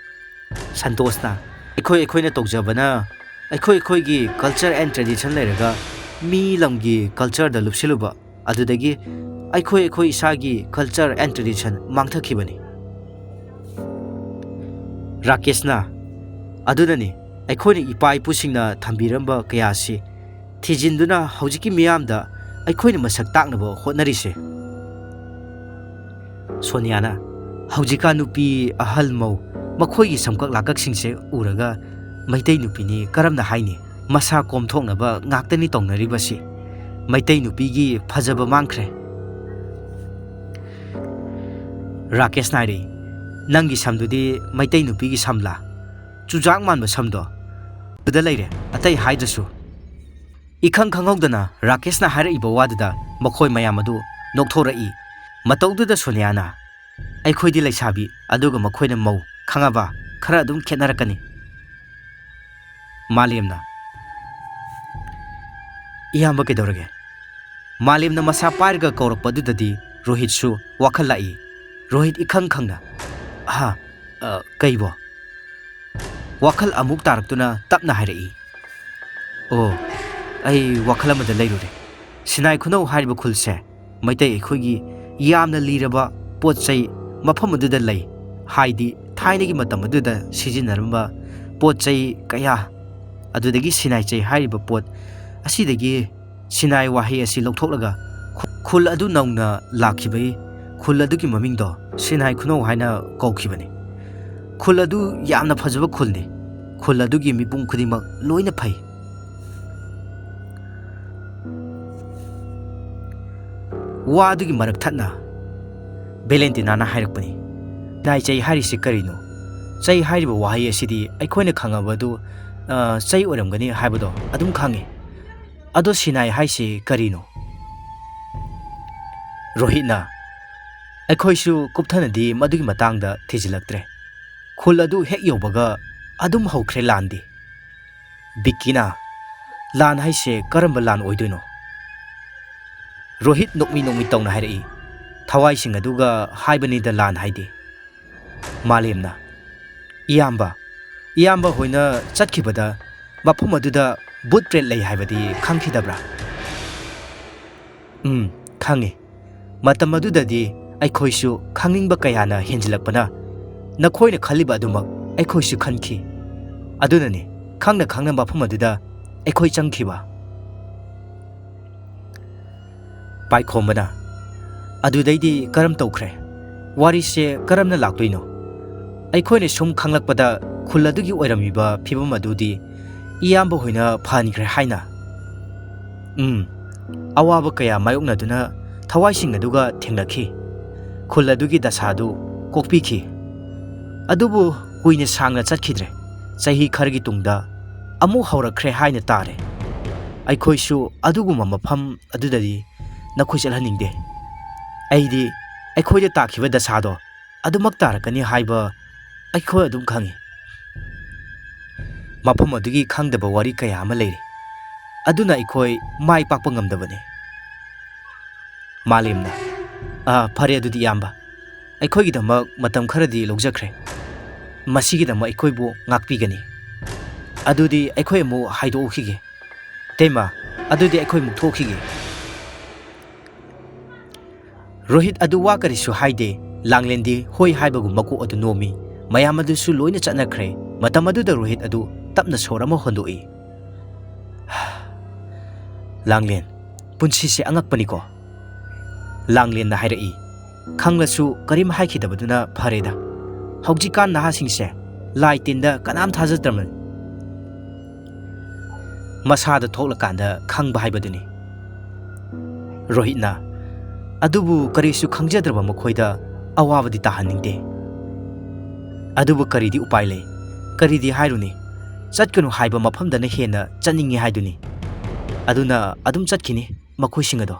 ꯁꯟꯇꯣꯁꯅ ꯑꯩꯈꯣꯏꯅ ꯇꯧꯖꯕꯅ ꯑꯩꯈꯣꯏꯒꯤ ꯀꯜꯆꯔ ꯑꯦꯟ ꯇ꯭ꯔꯦꯗꯤꯁꯟ ꯂꯩꯔꯒ ꯃꯤ ꯂꯝꯒꯤ ꯀꯜꯆꯔꯗ ꯂꯨꯞꯁꯤꯜꯂꯨꯕ ꯑꯗꯨꯗꯒꯤ ꯑꯩꯈꯣꯏ ꯏꯁꯥꯒꯤ ꯀꯜꯆꯔ ꯑꯦꯟ ꯇ꯭ꯔꯦꯗꯤꯁꯟ ꯃꯥꯡꯊꯈꯤꯕꯅꯤ ꯔꯥꯀꯦꯁꯅ ꯑꯗꯨꯅꯅꯤ ꯑꯩꯈꯣꯏꯅ ꯏꯄꯥ ꯏꯄꯨꯁꯤꯡꯅ ꯊꯝꯕꯤꯔꯝꯕ ꯀꯌꯥ ꯑꯁꯤ ꯊꯤꯖꯤꯟꯗꯨꯅ ꯍꯧꯖꯤꯛꯀꯤ ꯃꯤꯌꯥꯝꯗ ꯑꯩꯈꯣꯏꯅ ꯃꯁꯛ ꯇꯥꯛꯅꯕ ꯍꯣꯠꯅꯔꯤꯁꯦ ꯁꯣꯅꯤꯌꯥꯅ ꯍꯧꯖꯤꯛꯀꯥꯟ ꯅꯨꯄꯤ ꯑꯍꯜ ꯃꯧ ꯃꯈꯣꯏꯒꯤ ꯁꯝꯀꯛ ꯂꯥꯀꯛꯁꯤꯡꯁꯦ ꯎꯔꯒ ꯃꯩꯇꯩ ꯅꯨꯄꯤꯅꯤ ꯀꯔꯝꯅ ꯍꯥꯏꯅꯤ ꯃꯁꯥ ꯀꯣꯝꯊꯣꯛꯅꯕ ꯉꯥꯛꯇꯅꯤ ꯇꯧꯅꯔꯤꯕꯁꯤ ꯃꯩꯇꯩ ꯅꯨꯄꯤꯒꯤ ꯐꯖꯕ ꯃꯥꯡꯈ꯭ꯔꯦ ꯔꯥꯀꯦꯁꯅ ꯍꯥꯏꯔꯤ ꯅꯪꯒꯤ ꯁꯝꯗꯨꯗꯤ ꯃꯩꯇꯩ ꯅꯨꯄꯤꯒꯤ ꯁꯝꯂꯥ ꯆꯨꯖꯥꯛ ꯃꯥꯟꯕ ꯁꯝꯗꯣ ꯑꯗꯨꯗ ꯂꯩꯔꯦ ꯑꯇꯩ ꯍꯥꯏꯗ꯭ꯔꯁꯨ इखंग खंगौदना राकेशना हारइबा वादुदा मखोय मयाम अदु नोक्थोरई मतौदुदा सोनियाना अखोयदि लैसाबी अदुगा मखोयना मौ खंगाबा खरा अदुम खेतनारकनी मालेमना इयाम्बा केदौरगे मालेमना मसा पारगा कौरकपदुददी रोहितसु वाखल लाई रोहित इखंग खंगना हा कईबो वाखल अमुक तारक्तुना तपना हारई ओ आई वाखल अमदा लैरुरे सिनाई खुनौ हारिबा खुलसे मैतै अखोयगी यामना लीरबा पोतचै मफम अदुदा लै हाइदि थाइनगी मतम अदुदा सिजिनरबा पोतचै कया अदुदगी सिनाई चै हारिबा पोत असिदगी सिनाई वाहै असि लौथोकलगा खुल अदु नौना लाखिबै खुल अदुगी ममिंगदो सिनाई खुनौ हाइना कौखिबनी खुल अदु यामना फजबा खुलनि खुल अदुगी मिपुम खुदिमक लोइना फै वादुगी मरक थतना बेलेंटिनाना हाइरकपनी नाइ चै हारिसि करिनो चै हारिबा वाहै असिदि अखोयना खंगाबदु चै ओरमगनी हाइबदो अदुम खांगे अदो सिनाई हाइसि करिनो रोहितना अखोयसु कुपथनदी मदुगी मतांगदा थिजिलक्त्रे खुल अदु हेक योबगा अदुम हौख्रे लांदी बिक्कीना लान हाइसे करंबा लान ओइदोइनो रोहित नोकमी तौना हाइरई थवाइसिंग अदुगा हाइबनीदा लान हाइदे मालेमना इयाम्बा होइना चटखिबदा मफम अदुदा बुट प्रेट लै हाइबदी खंखिदब्रा खंगे मतम अदुददी अखोयसु खंगिंबा कयाना हेंजिलकपना नखोयना खलिबा अदुमक अखोयसु खनखि अदुनने खंगना मफम अदुदा अखोय चंखिबा पाइखोमना अदुदैदी करम तौख्रे वारिसे करमना लाक्तोइनो अखोयने सुम खंगलकपदा खुल अदुगी ओइरमिबा फिबम अदुदी इयाम्बा होइना फानिख्रे हाइना अवाबा कया मायोकनादुना ꯊꯋꯥꯏꯁꯤꯡ ꯑꯗꯨꯒ ꯊꯦꯡꯅꯈꯤ ꯈꯨꯜ ꯑꯗꯨꯒꯤ ꯗꯁꯥꯗꯨ ꯀꯣꯛꯄꯤꯈꯤ ꯑꯗꯨꯕꯨ ꯀꯨꯏꯅ ꯁꯥꯡꯅ ꯆꯠꯈꯤꯗ꯭ꯔꯦ ꯆꯍꯤ ꯈꯔꯒꯤ ꯇꯨꯡꯗ ꯑꯃꯨꯛ ꯍꯧꯔꯛꯈ꯭ꯔꯦ ꯍꯥꯏꯅ ꯇꯥꯔꯦ ꯑꯩꯈꯣꯏꯁꯨ ꯑꯗꯨꯒꯨꯝꯕ ꯃꯐꯝ ꯑꯗꯨꯗꯗꯤ ꯅꯈꯣꯏ ꯆꯠꯍꯟꯅꯤꯡꯗꯦ ꯑꯩꯗꯤ ꯑꯩꯈꯣꯏꯗ ꯇꯥꯈꯤꯕ ꯗꯁꯥꯗꯣ ꯑꯗꯨꯃꯛ ꯇꯥꯔꯛꯀꯅꯤ ꯍꯥꯏꯕ ꯑꯩꯈꯣꯏ ꯑꯗꯨꯝ ꯈꯪꯉꯤ ꯃꯐꯝ ꯑꯗꯨꯒꯤ ꯈꯪꯗꯕ ꯋꯥꯔꯤ ꯀꯌꯥ ꯑꯃ ꯂꯩꯔꯤ ꯑꯗꯨꯅ ꯑꯩꯈꯣꯏ ꯃꯥꯏ ꯄꯥꯛꯄ ꯉꯝꯗꯕꯅꯤ ꯃꯥꯂꯦꯝꯅ ꯐꯔꯦ ꯑꯗꯨꯗꯤ ꯏꯌꯥꯝꯕ ꯑꯩꯈꯣꯏꯒꯤꯗꯃꯛ ꯃꯇꯝ ꯈꯔꯗꯤ ꯂꯧꯖꯈ꯭ꯔꯦ ꯃꯁꯤꯒꯤꯗꯃꯛ ꯑꯩꯈꯣꯏꯕꯨ ꯉꯥꯛꯄꯤꯒꯅꯤ ꯑꯗꯨꯗꯤ ꯑꯩꯈꯣꯏ ꯑꯃꯨꯛ ꯍꯥꯏꯗꯣꯛꯈꯤꯒꯦ ꯇꯦꯃ ꯑꯗꯨꯗꯤ ꯑꯩꯈꯣꯏ ꯑꯃꯨꯛ ꯊꯣꯛꯈꯤꯒꯦ ꯔꯣꯍꯤꯠ ꯑꯗꯨ ꯋꯥ ꯀꯔꯤꯁꯨ ꯍꯥꯏꯗꯦ ꯂꯥꯡꯂꯦꯟꯗꯤ ꯍꯣꯏ ꯍꯥꯏꯕꯒꯨꯝ ꯃꯀꯣꯛ ꯑꯗꯨ ꯅꯣꯝꯃꯤ ꯃꯌꯥꯝ ꯑꯗꯨꯁꯨ ꯂꯣꯏꯅ ꯆꯠꯅꯈ꯭ꯔꯦ ꯃꯇꯝ ꯑꯗꯨꯗ ꯔꯣꯍꯤꯠ ꯑꯗꯨ ꯇꯞꯅ ꯁꯣꯔ ꯑꯃ ꯍꯣꯟꯗꯣꯛꯏ ꯂꯥꯡꯂꯦꯟ ꯄꯨꯟꯁꯤꯁꯦ ꯑꯉꯛꯄꯅꯤꯀꯣ ꯂꯥꯡꯂꯦꯟꯅ ꯍꯥꯏꯔꯛꯏ ꯈꯪꯂꯁꯨ ꯀꯔꯤꯝ ꯍꯥꯏꯈꯤꯗꯕꯗꯨꯅ ꯐꯔꯦꯗ ꯍꯧꯖꯤꯛꯀꯥꯟ ꯅꯍꯥꯁꯤꯡꯁꯦ ꯂꯥꯏ ꯇꯤꯟꯗ ꯀꯅꯥꯝ ꯊꯥꯖꯗ꯭ꯔꯕꯅꯤ ꯃꯁꯥꯗ ꯊꯣꯛꯂꯀꯥꯟꯗ ꯈꯪꯕ ꯍꯥꯏꯕꯗꯨꯅꯤ ꯔꯣꯍꯤꯠꯅ ꯑꯗꯨꯕꯨ ꯀꯔꯤꯁꯨ ꯈꯪꯖꯗ꯭ꯔꯕ ꯃꯈꯣꯏꯗ ꯑꯋꯥꯕꯗꯤ ꯇꯥꯍꯟꯅꯤꯡꯗꯦ ꯑꯗꯨꯕꯨ ꯀꯔꯤꯗꯤ ꯎꯄꯥꯏ ꯂꯩ ꯀꯔꯤꯗꯤ ꯍꯥꯏꯔꯨꯅꯤ ꯆꯠꯀꯅꯨ ꯍꯥꯏꯕ ꯃꯐꯝꯗꯅ ꯍꯦꯟꯅ ꯆꯠꯅꯤꯡꯉꯤ ꯍꯥꯏꯗꯨꯅꯤ ꯑꯗꯨꯅ ꯑꯗꯨꯝ ꯆꯠꯈꯤꯅꯤ ꯃꯈꯣꯏꯁꯤꯡ ꯑꯗꯣ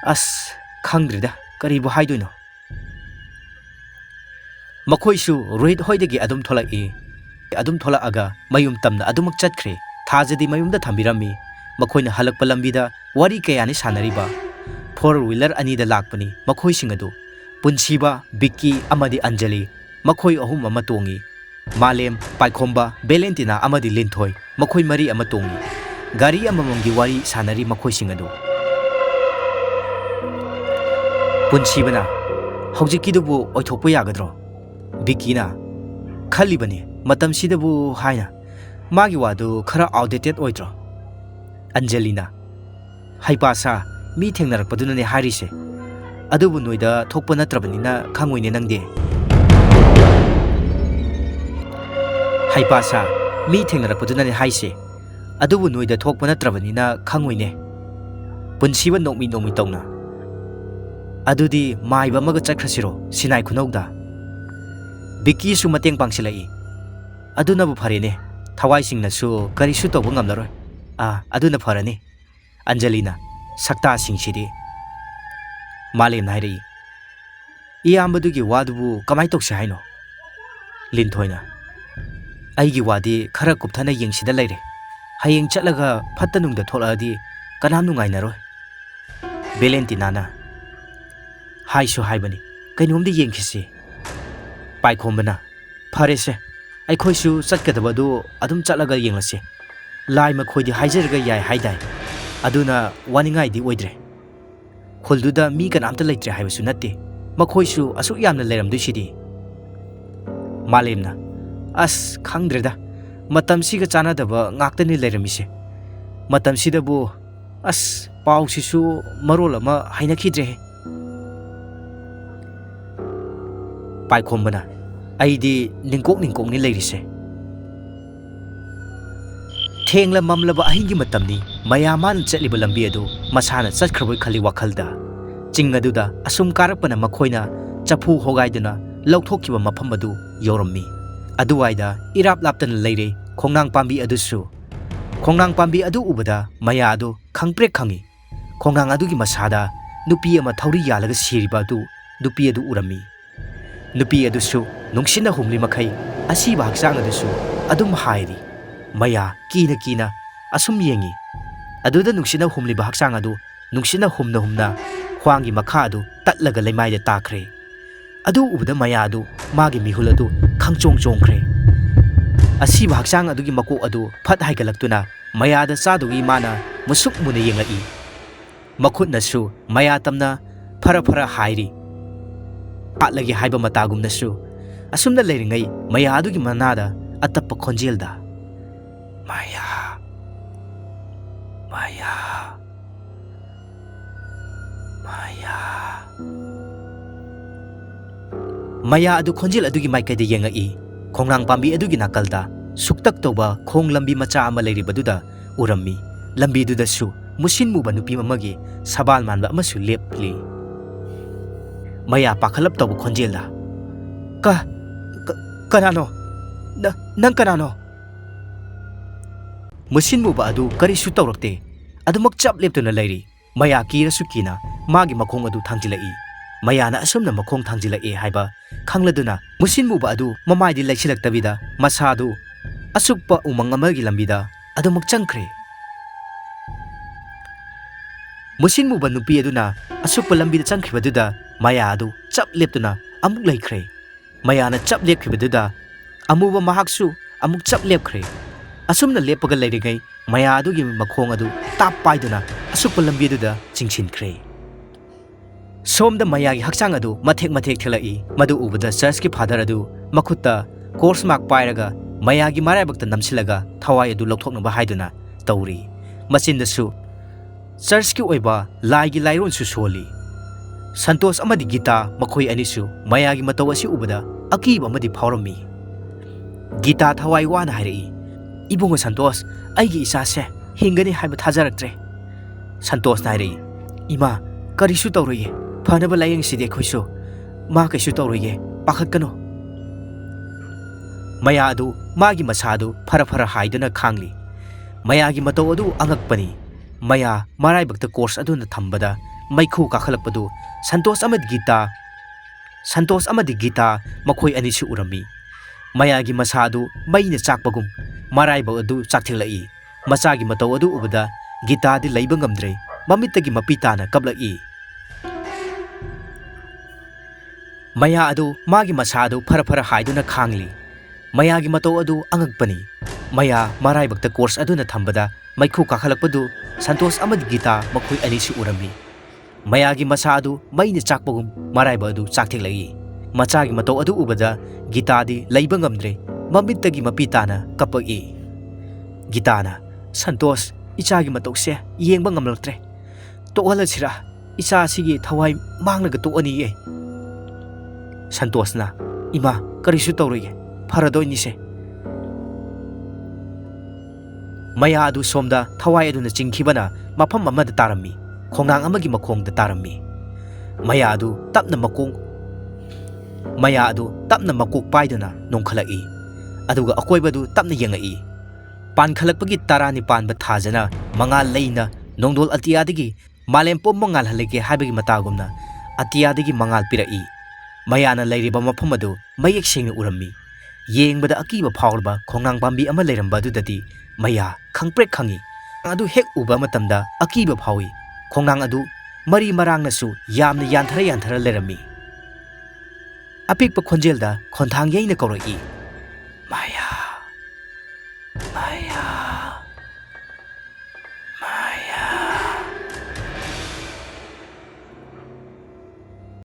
ꯑꯁ ꯈꯪꯗ꯭ꯔꯤꯗ ꯀꯔꯤꯕꯨ ꯍꯥꯏꯗꯣꯏꯅꯣ ꯃꯈꯣꯏꯁꯨ ꯔꯣꯍꯤꯠ ꯍꯣꯏꯗꯒꯤ ꯑꯗꯨꯝ ꯊꯣꯛꯂꯛꯏ ꯑꯗꯨꯝ ꯊꯣꯛꯂꯛꯑꯒ ꯃꯌꯨꯝ ꯇꯝꯅ ꯑꯗꯨꯃꯛ ꯆꯠꯈ꯭ꯔꯦ ꯊꯥꯖꯗꯤ ꯃꯌꯨꯝꯗ ꯊꯝꯕꯤꯔꯝꯃꯤ ꯃꯈꯣꯏꯅ ꯍꯜꯂꯛꯄ ꯂꯝꯕꯤꯗ ꯋꯥꯔꯤ ꯀꯌꯥꯅꯤ ꯁꯥꯟꯅꯔꯤꯕ ꯐꯣꯔ ꯋꯤꯂꯔ ꯑꯅꯤꯗ ꯂꯥꯛꯄꯅꯤ ꯃꯈꯣꯏꯁꯤꯡ ꯑꯗꯨ ꯄꯨꯟꯁꯤꯕ ꯕꯤꯛꯀꯤ ꯑꯃꯗꯤ ꯑꯟꯖꯂꯤ ꯃꯈꯣꯏ ꯑꯍꯨꯝ ꯑꯃ ꯇꯣꯡꯉꯤ ꯃꯥꯂꯦꯝ ꯄꯥꯏꯈꯣꯝꯕ ꯕꯦꯂꯦꯟꯇꯤꯅꯥ ꯑꯃꯗꯤ ꯂꯤꯟꯊꯣꯏ ꯃꯈꯣꯏ ꯃꯔꯤ ꯑꯃ ꯇꯣꯡꯉꯤ ꯒꯥꯔꯤ ꯑꯃꯃꯝꯒꯤ ꯋꯥꯔꯤ ꯁꯥꯟꯅꯔꯤ ꯃꯈꯣꯏꯁꯤꯡ ꯑꯗꯨ ꯄꯨꯟꯁꯤꯕꯅ ꯍꯧꯖꯤꯛꯀꯤꯗꯨꯕꯨ ꯑꯣꯏꯊꯣꯛꯄ ꯌꯥꯒꯗ꯭ꯔꯣ ꯕꯤꯛꯀꯤꯅ ꯈꯜꯂꯤꯕꯅꯤ ꯃꯇꯝꯁꯤꯗꯕꯨ ꯍꯥꯏꯅ ꯃꯥꯒꯤ ꯋꯥꯗꯨ ꯈꯔ ꯑꯥꯎꯠꯗꯦꯇꯦꯠ ꯑꯣꯏꯗ꯭ꯔꯣ ꯑꯟꯖꯂꯤꯅ ꯍꯩꯄꯥꯁꯥ ꯃꯤ ꯊꯦꯡꯅꯔꯛꯄꯗꯨꯅꯅꯦ ꯍꯥꯏꯔꯤꯁꯦ ꯑꯗꯨꯕꯨ ꯅꯣꯏꯗ ꯊꯣꯛꯄ ꯅꯠꯇ꯭ꯔꯕꯅꯤꯅ ꯈꯪꯉꯣꯏꯅꯦ ꯅꯪꯗꯤ ꯍꯩꯄꯥꯁꯥ ꯃꯤ ꯊꯦꯡꯅꯔꯛꯄꯗꯨꯅꯅꯦ ꯍꯥꯏꯁꯦ ꯑꯗꯨꯕꯨ ꯅꯣꯏꯗ ꯊꯣꯛꯄ ꯅꯠꯇ꯭ꯔꯕꯅꯤꯅ ꯈꯪꯉꯣꯏꯅꯦ ꯄꯨꯟꯁꯤꯕ ꯅꯣꯛꯃꯤ ꯅꯣꯛꯃꯤ ꯇꯧꯅ ꯑꯗꯨꯗꯤ ꯃꯥꯏꯕ ꯑꯃꯒ ꯆꯠꯈ꯭ꯔꯁꯤꯔꯣ ꯁꯤꯅꯥꯏ ꯈꯨꯅꯧꯗ ꯕꯤꯛꯀꯤꯁꯨ ꯃꯇꯦꯡ ꯄꯥꯡꯁꯤꯜꯂꯛꯏ ꯑꯗꯨꯅꯕꯨ ꯐꯔꯦꯅꯦ ꯊꯋꯥꯏꯁꯤꯡꯅꯁꯨ ꯀꯔꯤꯁꯨ ꯇꯧꯕ ꯉꯝꯂꯔꯣꯏ ꯑꯗꯨꯅ ꯐꯔꯅꯤ ꯑꯟꯖꯂꯤꯅ ꯁꯛꯇꯥꯁꯤꯡꯁꯤꯗꯤ ꯃꯥꯂꯦꯝꯅ ꯍꯥꯏꯔꯛꯏ ꯏꯌꯥꯝꯕꯗꯨꯒꯤ ꯋꯥꯗꯨꯕꯨ ꯀꯃꯥꯏ ꯇꯧꯁꯤ ꯍꯥꯏꯅꯣ ꯂꯤꯟꯊꯣꯏꯅ ꯑꯩꯒꯤ ꯋꯥꯗꯤ ꯈꯔ ꯀꯨꯞꯊꯅ ꯌꯦꯡꯁꯤꯗ ꯂꯩꯔꯦ ꯍꯌꯦꯡ ꯆꯠꯂꯒ ꯐꯠꯇ ꯅꯨꯡꯗ ꯊꯣꯛꯂꯛꯑꯗꯤ ꯀꯅꯥꯝ ꯅꯨꯡꯉꯥꯏꯅꯔꯣꯏ ꯕꯦꯂꯦꯟꯇꯤꯅꯥꯅ ꯍꯥꯏꯁꯨ ꯍꯥꯏꯕꯅꯤ ꯀꯩꯅꯣꯝꯗꯤ ꯌꯦꯡꯈꯤꯁꯤ ꯄꯥꯏꯈꯣꯝꯕꯅ ꯐꯔꯦꯁꯦ ꯑꯩꯈꯣꯏꯁꯨ ꯆꯠꯀꯗꯕꯗꯨ ꯑꯗꯨꯝ ꯆꯠꯂꯒ ꯌꯦꯡꯂꯁꯤ ꯂꯥꯏ ꯃꯈꯣꯏꯗꯤ ꯍꯥꯏꯖꯔꯒ ꯌꯥꯏ ꯍꯥꯏꯗꯥꯏ ꯑꯗꯨꯅ ꯋꯥꯅꯤꯡꯉꯥꯏꯗꯤ ꯑꯣꯏꯗ꯭ꯔꯦ ꯈꯨꯜꯗꯨꯗ ꯃꯤ ꯀꯅꯥꯝꯇ ꯂꯩꯇ꯭ꯔꯦ ꯍꯥꯏꯕꯁꯨ ꯅꯠꯇꯦ ꯃꯈꯣꯏꯁꯨ ꯑꯁꯨꯛ ꯌꯥꯝꯅ ꯂꯩꯔꯝꯗꯣꯏꯁꯤꯗꯤ ꯃꯥꯂꯦꯝꯅ ꯑꯁ ꯈꯪꯗ꯭ꯔꯦꯗ ꯃꯇꯝꯁꯤꯒ ꯆꯥꯟꯅꯗꯕ ꯉꯥꯛꯇꯅꯤ ꯂꯩꯔꯝꯃꯤꯁꯦ ꯃꯇꯝꯁꯤꯗꯕꯨ ꯑꯁ ꯄꯥꯎꯁꯤꯁꯨ ꯃꯔꯣꯜ ꯑꯃ ꯍꯩꯅꯈꯤꯗ꯭ꯔꯦꯍꯦ ꯄꯥꯏꯈꯣꯝꯕꯅ ꯑꯩꯗꯤ ꯅꯤꯡꯀꯣꯛꯅꯤ ꯂꯩꯔꯤꯁꯦ ꯊꯦꯡꯂ ꯃꯝꯂꯕ ꯑꯍꯤꯡꯒꯤ ꯃꯇꯝꯅꯤ ꯃꯌꯥꯝ ꯃꯥꯅ ꯆꯠꯂꯤꯕ ꯂꯝꯕꯤ ꯑꯗꯨ ꯃꯁꯥꯅ ꯆꯠꯈ꯭ꯔꯕꯣꯏ ꯈꯜꯂꯤ ꯋꯥꯈꯜꯗ ꯆꯤꯡ ꯑꯗꯨꯗ ꯑꯁꯨꯝ ꯀꯥꯔꯛꯄꯅ ꯃꯈꯣꯏꯅ ꯆꯐꯨ ꯍꯣꯒꯥꯏꯗꯨꯅ ꯂꯧꯊꯣꯛꯈꯤꯕ ꯃꯐꯝ ꯑꯗꯨ ꯌꯧꯔꯝꯃꯤ ꯑꯗꯨꯋꯥꯏꯗ ꯏꯔꯥꯞ ꯂꯥꯞꯇꯅ ꯂꯩꯔꯦ ꯈꯣꯡꯅꯥꯡ ꯄꯥꯝꯕꯤ ꯑꯗꯨꯁꯨ ꯈꯣꯡꯅꯥꯡ ꯄꯥꯝꯕꯤ ꯑꯗꯨ ꯎꯕꯗ ꯃꯌꯥ ꯑꯗꯨ ꯈꯪꯄ꯭ꯔꯦꯛ ꯈꯪꯏ ꯈꯣꯡꯅꯥꯡ ꯑꯗꯨꯒꯤ ꯃꯁꯥꯗ ꯅꯨꯄꯤ ꯑꯃ ꯊꯧꯔꯤ ꯌꯥꯜꯂꯒ ꯁꯤꯔꯤꯕ ꯑꯗꯨ ꯅꯨꯄꯤ ꯑꯗꯨ ꯎꯔꯝꯃꯤ ꯅꯨꯄꯤ ꯑꯗꯨꯁꯨ ꯅꯨꯡꯁꯤꯠꯅ ꯍꯨꯝꯂꯤ ꯃꯈꯩ ꯑꯁꯤꯕ ꯍꯛꯆꯥꯡ ꯑꯗꯨꯁꯨ ꯑꯗꯨꯝ ꯍꯥꯏꯔꯤ ꯃꯌꯥ ꯀꯤꯅ ꯑꯁꯨꯝ ꯌꯦꯡꯉꯤ ꯑꯗꯨꯗ ꯅꯨꯡꯁꯤꯠꯅ ꯍꯨꯝꯂꯤꯕ ꯍꯛꯆꯥꯡ ꯑꯗꯨ ꯅꯨꯡꯁꯤꯠꯅ ꯍꯨꯝꯅ ꯈ꯭ꯋꯥꯡꯒꯤ ꯃꯈꯥ ꯑꯗꯨ ꯇꯠꯂꯒ ꯂꯩꯃꯥꯏꯗ ꯇꯥꯈ꯭ꯔꯦ ꯑꯗꯨ ꯎꯕꯗ ꯃꯌꯥ ꯑꯗꯨ ꯃꯥꯒꯤ ꯃꯤꯍꯨꯜ ꯑꯗꯨ ꯈꯪꯆꯣꯡ ꯆꯣꯡꯈ꯭ꯔꯦ ꯑꯁꯤꯕ ꯍꯛꯆꯥꯡ ꯑꯗꯨꯒꯤ ꯃꯀꯣꯛ ꯑꯗꯨ ꯐꯠ ꯍꯥꯏꯒꯠꯂꯛꯇꯨꯅ ꯃꯌꯥꯗ ꯆꯥꯗꯨꯒꯤ ꯃꯥꯅ ꯃꯨꯁꯨꯛ ꯃꯨꯅ ꯌꯦꯡꯂꯛꯏ ꯃꯈꯨꯠꯅꯁꯨ ꯃꯌꯥ ꯇꯝꯅ ꯐꯔ ꯍꯥꯏꯔꯤ ꯍꯥꯠꯂꯒꯦ ꯍꯥꯏꯕ ꯃꯇꯥꯒꯨꯝꯅꯁꯨ ꯑꯁꯨꯝꯅ ꯂꯩꯔꯤꯉꯩ ꯃꯌꯥ ꯑꯗꯨꯒꯤ ꯃꯅꯥꯗ ꯑꯇꯞꯄ ꯈꯣꯟꯖꯦꯜꯗ ꯃꯌꯥ ꯑꯗꯨ ꯈꯣꯟꯖꯦꯜ ꯑꯗꯨꯒꯤ ꯃꯥꯏꯀꯩꯗ ꯌꯦꯡꯉꯛꯏ ꯈꯣꯡꯅꯥꯡ ꯄꯥꯝꯕꯤ ꯑꯗꯨꯒꯤ ꯅꯥꯀꯜꯗ ꯁꯨꯛꯇꯛ ꯇꯧꯕ ꯈꯣꯡ ꯂꯝꯕꯤ ꯃꯆꯥ ꯑꯃ ꯂꯩꯔꯤꯕꯗꯨꯗ ꯎꯔꯝꯃꯤ ꯂꯝꯕꯤꯗꯨꯗꯁꯨ musin muba nupi mamagi sabal manba amasu lepli. Maya pakhalap tawbu khonjelda. Kanano? Nang kanano? Musin muba adu karisu tawrakte. Adumak chap leptuna lairi. Maya kirasu kina magi makhong adu thangjilai. Mayana asumna makhong thangjilai haiba khangladuna musin muba adu mamaidi laisilaktabida masadu asukpa umang amagi lambida adumak changkhre. Musin muba nupi aduna asukpa lambida changkhribaduda Maya adu chap leptuna amuk laikhre. Mayana chap lepkhribaduda amuba mahaksu amuk chap lepkhre. Asumna lepaga lairigai Maya adugi makhong adu tap paiduna asukpa lambiduda chingchinkhre. Somda Maya gi hakchang adu mathek thelai madu ubada church ki father adu makhutta course mark pairaga Maya gi maraibakta namsilaga thawai adu lokthoknaba haiduna tawri. Machindasu church ki oiba lai gi lairon su soli. Santos amadi Gita makhoi anisu Maya gi mataw asi ubada akiba amadi phawrami. Gita thawai wana hairi. Ibungo Santos aigi isa se hingani haiba thajaraktre. Santos nairi ima karisu tawroye phanaba layeng side khoisu ma kaisu tawroye pakhatkano. Maya adu magi masadu phara haiduna khangli. Maya gi mataw adu angakpani. Maya maraibakta course aduna thambada maikhu kakhalakpadu Santos amadi Gita makhoi anisu urami. Maya gi masadu maina chakpagum maraiba adu chakthelai. Masagi mataw adu ubada Gita di laiba ngamdre mamittagi mapitana kablai. Maya adu magi masadu phara haiduna khangli. Maya gi mataw adu angakpani. Maya maraibakta course aduna thambada maikhu kakhalakpadu Santos amadi Gita makhoi anisu urami. Maya gi masadu maina chakpagum maraiba adu chakthelai. Machagi mataw adu ubada Gita di laiba ngamdre mamittagi mapitana kapai. Gitana Santos ichagi matokse yengba ngamlaktre. Tohalasira icha sigi thawai manglaga toani e. Santosna ima karisu tawroye pharadoini se. Maya adu somda thawai aduna chingkhibana mafam amada tarami. Khongang amagi makhongda tarami. Maya adu tapna makok paiduna nongkhalai. Aduga akoibadu tapna yengai. Pankhalakpagi tarani panba thajana mangal leina nongdol atiyadagi malempo mangal halege habagi matagumna atiyadagi mangal pirai. Mayana lairiba mafam adu mayek sengna urami. Yengbada akiba phawrba khongang pambi ama leiramba adudadi Maya khangprek khangi. Adu hek uba matamda akiba phawi. Khongang adu mari marangnasu yamna yanthara lerami. Apikpa khonjelda khonthang yeina kauroi. Maya.